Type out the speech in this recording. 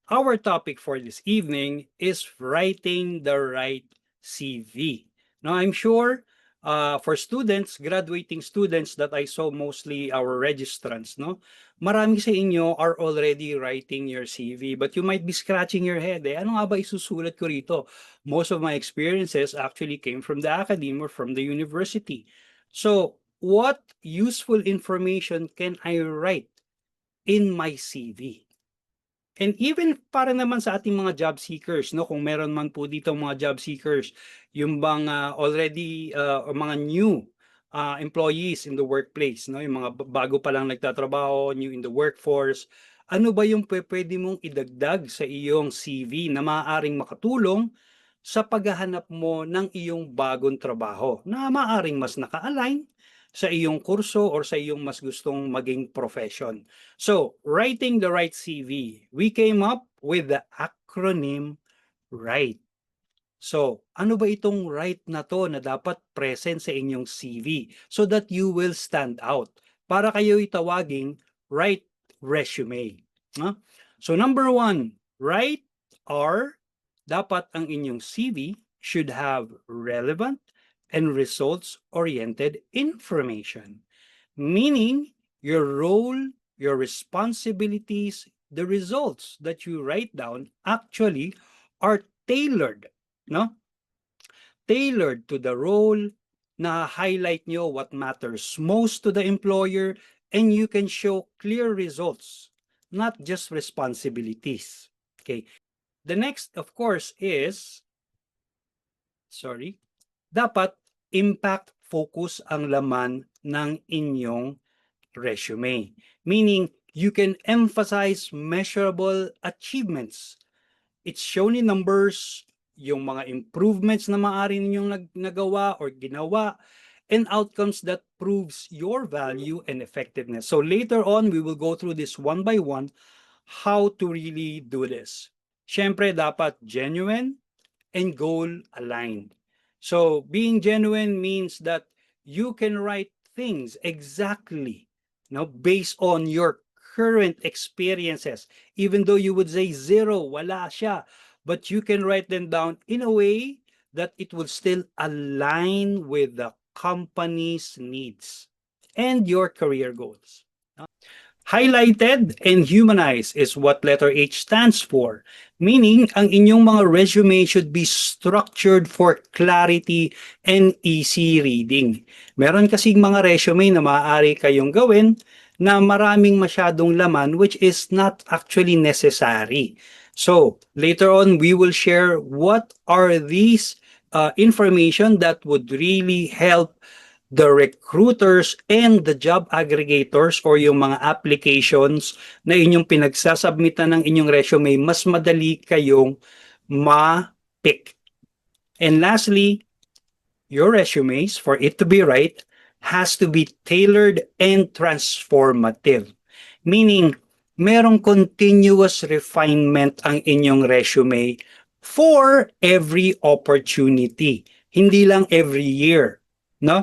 Our topic for this evening is writing the right CV. Now, I'm sure for students, graduating students that I saw mostly our registrants, no? Marami sa inyo are already writing your CV, but you might be scratching your head. Ano nga ba isusulat ko rito? Most of my experiences actually came from the academy or from the university. So, what useful information can I write in my CV? And even para naman sa ating mga job seekers, no, kung meron man po dito mga job seekers, yung bang already or mga new employees in the workplace, no, yung mga bago pa lang nagtatrabaho, new in the workforce, ano ba yung pwede mong idagdag sa iyong CV na maaaring makatulong sa paghahanap mo ng iyong bagong trabaho na maaaring mas naka-align sa iyong kurso or sa iyong mas gustong maging profession. So, writing the right CV, we came up with the acronym RIGHT. So, ano ba itong right na to na dapat present sa inyong CV so that you will stand out? Para kayo itawaging right resume. No? So, number one, right are dapat ang inyong CV should have relevant and results-oriented information. Meaning, your role, your responsibilities, the results that you write down actually are tailored, no? Tailored to the role, na highlight nyo what matters most to the employer, and you can show clear results, not just responsibilities. Okay. The next, of course, is, dapat impact focus ang laman ng inyong resume. Meaning, you can emphasize measurable achievements. It's shown in numbers, yung mga improvements na maaari ninyong nagawa or ginawa, and outcomes that proves your value and effectiveness. So later on, we will go through this one by one, how to really do this. Siyempre, dapat genuine and goal-aligned. So being genuine means that you can write things exactly, based on your current experiences. Even though you would say zero, wala siya, but you can write them down in a way that it will still align with the company's needs and your career goals. Highlighted and humanized is what letter H stands for. Meaning, ang inyong mga resume should be structured for clarity and easy reading. Meron kasing mga resume na maaari kayong gawin na maraming masyadong laman which is not actually necessary. So, later on, we will share what are these information that would really help the recruiters and the job aggregators or yung mga applications na inyong pinagsasubmitan ng inyong resume, mas madali kayong ma-pick. And lastly, your resumes, for it to be right, has to be tailored and transformative. Meaning, merong continuous refinement ang inyong resume for every opportunity. Hindi lang every year. No?